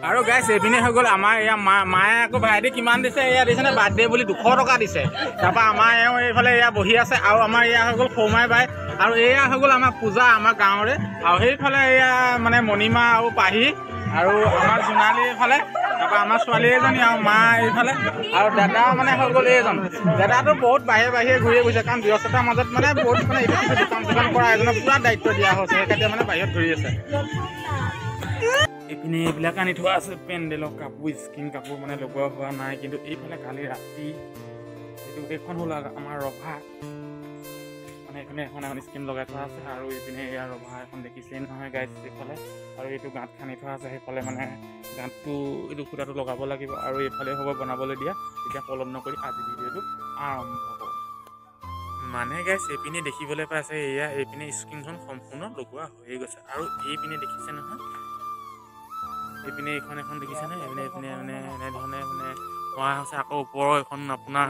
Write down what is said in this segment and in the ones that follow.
আৰু গাইছ এইপিনে হৈ গ'ল আমাৰ এয়া মায়ে আকৌ ভাইটি কিমান দিছে এয়া দিছেনে বাৰ্থডে বুলি 200 টকা দিছে তাৰপৰা আমাৰ এওঁ এইফালে এয়া বহি আছে আৰু আমাৰ এয়া হৈ গ'ল সৌমাই বাই আৰু এয়া হৈ গ'ল আমাৰ পূজা আমাৰ গাঁৱৰে আৰু সেইফালে এয়া মানে মণিমা আৰু পাহি আৰু আমাৰ জোনালী এইফালে তাৰপৰা আমাৰ ছোৱালী এজনী আৰু মা এইফালে আৰু দাদা মানে হৈ গ'ল এইজন দাদাটো বহুত বাহিৰে ঘূৰি গৈছে কাৰণ ব্যস্ততাৰ মাজত মানে বহুত মানে এইটো কিছু দোকান কৰা এজনক পুৰা দায়িত্ব দিয়া হৈছে সেইকাৰণে মানে বাহিৰত ঘূৰি আছে এইপিনে এইবিলাক আনি থোৱা আছে পেণ্ডেলৰ কাপোৰ স্কিন কাপোৰ মানে লগোৱা হোৱা নাই কিন্তু এইফালে কালি ৰাতি এইখন হ'ল আমাৰ ৰভা মানে এইপিনে এখন স্কিন লগাই থোৱা আছে আৰু এইপিনে এয়া ৰভা এখন দেখিছেই নহয় গাইছ এইফালে আৰু এইটো গাঁত খান্দি থোৱা আছে সেইফালে মানে গাঁতটো এইটো খুটাটো লগাব লাগিব আৰু এইফালে হ'ব বনাবলৈ দিয়া তেতিয়া পলম নকৰি আজি ভিডিঅ'টো আৰম্ভ হ'ব মানে গাইছ এইপিনে দেখিবলৈ পাইছে এয়া এইপিনে স্কিনখন সম্পূৰ্ণ লগোৱা হৈ গৈছে আৰু এইপিনে দেখিছে নহয় এইপিনে এইখন এখন দেখিছেনে এইপিনে মানে এনেধৰণে মানে হোৱা হৈছে আকৌ ওপৰৰ এখন আপোনাৰ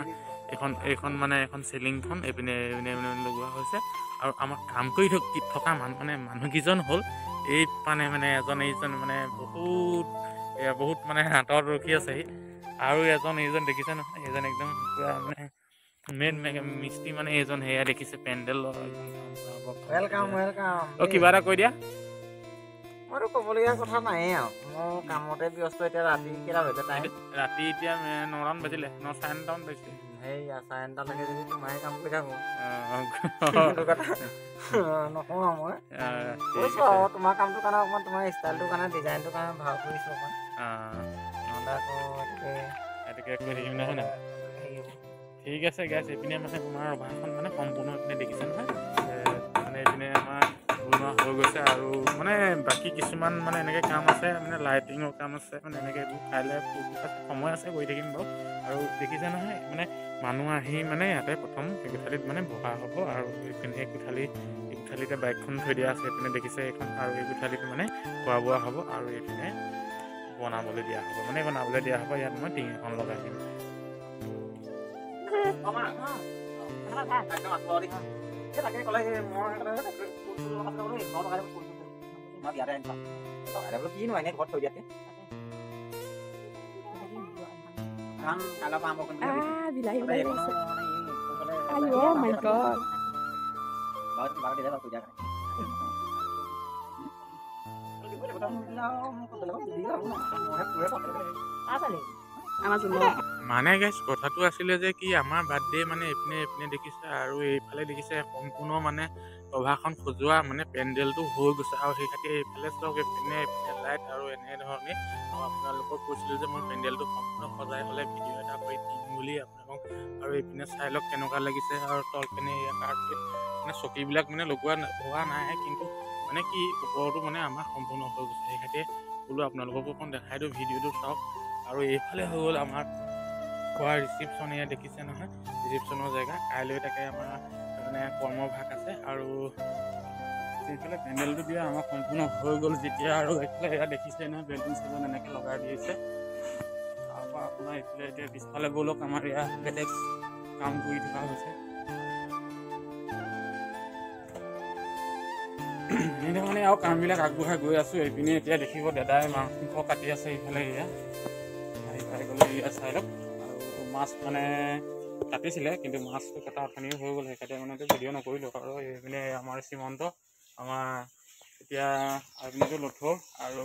এইখন মানে এখন চিলিংখন এইপিনে লগোৱা হৈছে আৰু আমাৰ কাম কৰি থকা মানুহকেইজন হ'ল এই মানে এইজন মানে বহুত মানে হাতত ৰখি আছেহি আৰু এইজন দেখিছে নহয় এইজন একদম পুৰা মানে মেইন মিস্ত্ৰী মানে এইজন সেয়া দেখিছে পেণ্ডেল কিবা এটা কৈ দিয়া মইতো ক'বলগীয়া কথা নাই আৰু মোৰ কামতে ব্যস্ত এতিয়া ৰাতি কেইটা হৈছে টাইম ৰাতি এতিয়া 9 বাজিলে 9:09 বাজিছে সেই 9:09লৈকে যদি তোমাৰে কাম কৰি থাকো নকওঁ আৰু মই কৈছোঁ আৰু তোমাৰ কামটোৰ কাৰণে অকণমান তোমাৰ ষ্টাইলটোৰ কাৰণে ডিজাইনটোৰ কাৰণে ভাল কৰিছোঁ অকণমান নহ'লে আকৌ এতেকে কৰি থাকিম নহয় নাই ঠিক আছে গাইছ এইপিনে মানে তোমাৰ ৰভাখন মানে সম্পূৰ্ণ এইপিনে দেখিছে নহয় মানে এইপিনে আমাৰ বনোৱা হৈ গৈছে আৰু মানে বাকী কিছুমান মানে এনেকৈ কাম আছে মানে লাইটিঙৰ কাম আছে মানে এনেকৈ এইবোৰ কাইলৈ সময় আছে কৰি থাকিম বাৰু আৰু দেখিছে নহয় মানে মানুহ আহি মানে ইয়াতে প্ৰথম এই কোঠালিত মানে বহা হ'ব আৰু এইপিনে এই কোঠালিতে বাইকখন থৈ দিয়া আছে এইপিনে দেখিছে এইখন আৰু এই কোঠালিত মানে খোৱা বোৱা হ'ব আৰু এইপিনে বনাবলৈ দিয়া হ'ব ইয়াত মই টিং এখন লগাই দিম তাকে ক'লে কিনো এনে ঘৰত থৈ দিয়াতে মানে গাইছ কথাটো আছিলে যে কি আমাৰ বাৰ্থডে মানে এইপিনে দেখিছে আৰু এইফালে দেখিছে সম্পূৰ্ণ মানে ৰভাখন সজোৱা মানে পেণ্ডেলটো হৈ গৈছে আৰু সেই খাতি এইফালে চাওক এইপিনে লাইট আৰু এনেধৰণে আৰু আপোনালোকক কৈছিলোঁ যে মই পেণ্ডেলটো সম্পূৰ্ণ সজাই হ'লে ভিডিঅ' এটা কৰি দিম বুলি আপোনালোকক আৰু এইপিনে চাই লওক কেনেকুৱা লাগিছে আৰু তলপিনে কাৰ্পেট মানে চকীবিলাক মানে লগোৱা হোৱা নাই কিন্তু মানে কি ওপৰতো মানে আমাৰ সম্পূৰ্ণ হৈ গৈছে সেই খাতি বোলো আপোনালোককো অকণ দেখাই দিওঁ ভিডিঅ'টো চাওক আৰু এইফালে হৈ গ'ল আমাৰ খোৱা ৰিচিপশ্যন এয়া দেখিছে নহয় ৰিচিপশ্যনৰ জেগা কাইলৈ তাকে আমাৰ মানে কৰ্মভাগ আছে আৰু সেইফালে পেণ্ডেলটো দিয়া আমাৰ সম্পূৰ্ণ হৈ গ'ল যেতিয়া আৰু এইফালে এয়া দেখিছে নহয় বেলুন চেলুন এনেকৈ লগাই দিছে তাৰপৰা আপোনাৰ এইফালে এতিয়া পিছফালে গ'লক আমাৰ এয়া বেলেগ কাম কৰি থকা হৈছে এনেধৰণে আৰু কামবিলাক আগবঢ়াই গৈ আছোঁ এইপিনে এতিয়া দেখিব দাদাই মাংস কাটি আছে এইফালে এয়া গ'লে এয়া চাই লওক আৰু মাছ মানে কাটিছিলে কিন্তু মাছটো কটা অথনিও হৈ গ'ল সেইকাৰণে মানে ভিডিঅ' নকৰিলোঁ আৰু এইপিনে আমাৰ শ্ৰীমন্ত আমাৰ এতিয়া এইপিনেতো লঠৌ আৰু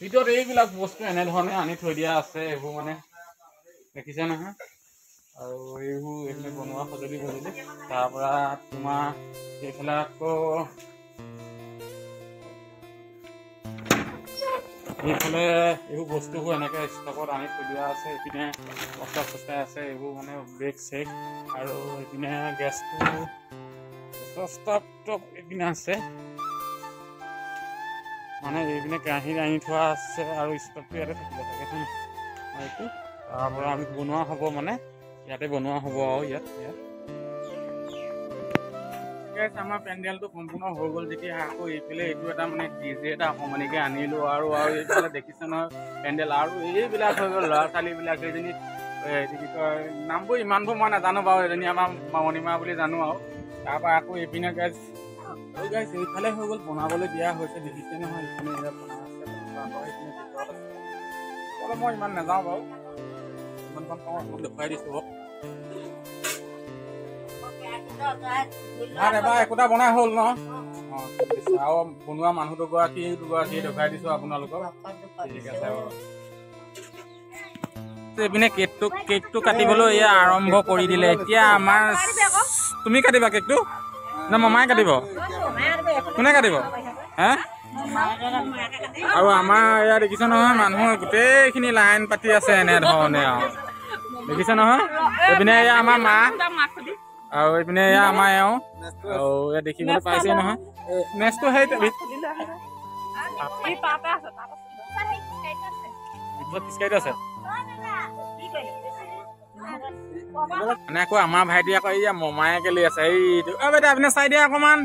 ভিতৰত এইবিলাক বস্তু এনেধৰণে আনি থৈ দিয়া আছে এইবোৰ মানে দেখিছে নহয় আৰু এইবোৰ এইফালে বনোৱা সঁজুলি তাৰপৰা তোমাৰ এইফালে আকৌ এইফালে এইবোৰ বস্তুবোৰ এনেকৈ ষ্টকত আনি থৈ দিয়া আছে এইপিনে বস্তা চস্তাই আছে এইবোৰ মানে ব্ৰেক চেক আৰু এইপিনে গেছটো ষ্টভ এইপিনে আছে মানে এইপিনে কেৰাহী আনি থোৱা আছে আৰু ষ্টভটো ইয়াতে থাকিলে থাকে এইটো তাৰপৰা আমি বনোৱা হ'ব মানে ইয়াতে বনোৱা হ'ব আৰু ইয়াত আমাৰ পেণ্ডেলটো সম্পূৰ্ণ হৈ গ'ল যেতিয়া আকৌ এইফালে এইটো এটা মানে ডিজে এটা অকণমানিকৈ আনিলোঁ আৰু এইফালে দেখিছে নহয় পেণ্ডেল আৰু এইবিলাক হৈ গ'ল ল'ৰা ছোৱালীবিলাক এজনী কি কয় নামবোৰ ইমানবোৰ মই নাজানো বাৰু এজনী আমাৰ মণিমা বুলি জানো আৰু তাৰপৰা আকৌ এইপিনে গাইছ এইফালে হৈ গ'ল বনাবলৈ দিয়া হৈছে দেখিছে নহয় এইপিনে বনাই আছে এইপিনে ভিতৰত আছে মই ইমান নাযাওঁ বাৰু ইমানখন পাওঁ আপোনাক দেখুৱাই দিছোঁ ভাত এবাৰ একোটা বনাই হ'ল ন আৰু বনোৱা মানুহ দুগৰাকী দেখুৱাই দিছোঁ আপোনালোকক ঠিক আছে বাৰু এইপিনে কেকটো কাটিবলৈ এয়া আৰম্ভ কৰি দিলে এতিয়া আমাৰ তুমি কাটিবা কেকটো নে মমাই কাটিব কোনে কাটিব হে আৰু আমাৰ ইয়াত দেখিছ নহয় মানুহ গোটেইখিনি লাইন পাতি আছে এনেধৰণে আৰু দেখিছে নহয় এইপিনে এয়া আমাৰ মা আৰু এইপিনে এয়া আমাৰ এওঁ আৰু ইয়াত দেখিবলৈ পাইছে নহয় নেক্সটটো সেই আছে মানে আকৌ আমাৰ ভাইটি আকৌ এই মমায়েকে লৈ আছে এইটো বাইদেউ আপুনি চাই দিয়ে অকমান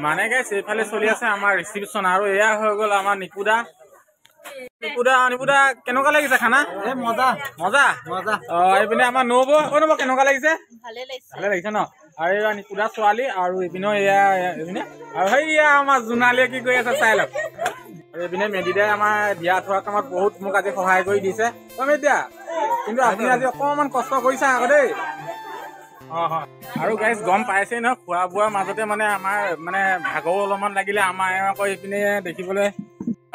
মানে গাইছ এইফালে চলি আছে আমাৰ ৰিচিপশ্যন আৰু এয়া হৈ গ'ল আমাৰ নিপুদা কেনেকুৱা লাগিছে খানা মজা এইপিনে আমাৰ নবৌ কেনেকুৱা লাগিছে ভালে লাগিছে ন আৰু এয়া নিপুদা ছোৱালী আৰু এইপিনে এয়া এইপিনে আৰু সেয়া আমাৰ জোনালীয়ে কি কৰি আছে চাই লওক এইপিনে মেডিদাই আমাৰ বিয়া থোৱা কামত বহুত মোক আজি সহায় কৰি দিছে মেডিদা কিন্তু আপুনি আজি অকণমান কষ্ট কৰিছে আকৌ দেই আৰু গাইজ গম পাইছেই নহয় খোৱা বোৱাৰ মাজতে মানে আমাৰ মানে ভাগৰো অলপমান লাগিলে আমাৰ আকৌ এইপিনে দেখিবলৈ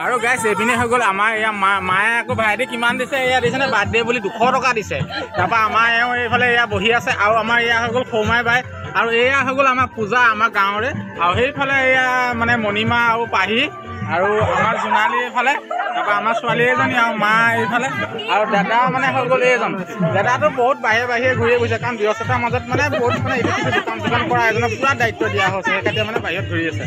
আৰু গাইজ এইপিনে হৈ গ'ল আমাৰ এয়া মায়ে আকৌ ভাইটি কিমান দিছে এয়া দিছেনে বাৰ্থডে বুলি 200 টকা দিছে তাৰপৰা আমাৰ এওঁ এইফালে এয়া বহি আছে আৰু আমাৰ এয়া হৈ গ'ল সৌমাই বাই আৰু এয়া হৈ গ'ল আমাৰ পূজা আমাৰ গাঁৱৰে আৰু সেইফালে এয়া মানে মণিমা আৰু পাহি আৰু আমাৰ জোনালী এইফালে তাৰপৰা আমাৰ ছোৱালী এজনী আৰু মা এইফালে আৰু দাদা মানে হৈ গ'ল এইজন দাদাটো বহুত বাহিৰে ঘূৰি গৈছে কাৰণ ব্যস্ততাৰ মাজত মানে বহুত মানে ইটো সিটো দোকান কৰা এজনক পুৰা দায়িত্ব দিয়া হৈছে সেইকাৰণে মানে বাহিৰত ঘূৰি আছে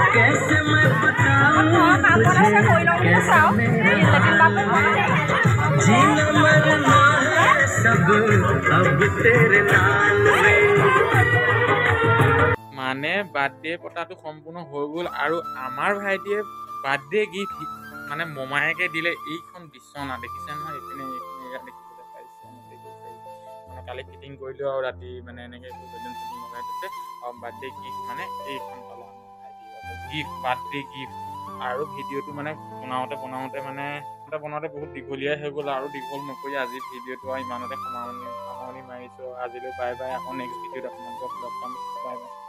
कैसे मैं बताऊं जीना मरना है सब अब तेरे नाल में মানে বাৰ্থডে পতাটো সম্পূৰ্ণ হৈ গ'ল আৰু আমাৰ ভাইটিয়ে বাৰ্থডে গিফ্ট মানে মমায়েকে দিলে এইখন বিচনা দেখিছে নহয় এইপিনে দেখিবলৈ পাইছে মানে কালি ফিটিং কৰিলো আৰু ৰাতি মানে এনেকৈ লগাই দিছে আৰু বাৰ্থডে গিফ্ট মানে এইখন পালে গিফ্ট বাৰ্থডে গিফ্ট আৰু ভিডিঅ'টো মানে বনাওঁতে মানে বনাওঁতে বহুত দীঘলীয়াই হৈ গ'ল আৰু দীঘল নকৰি আজি ভিডিঅ'টো আৰু ইমানতে সামৰণি মাৰিছোঁ আজিলৈ বাই বাই আকৌ নেক্সট ভিডিঅ'ত আপোনালোকক লগ পাম বাই বাই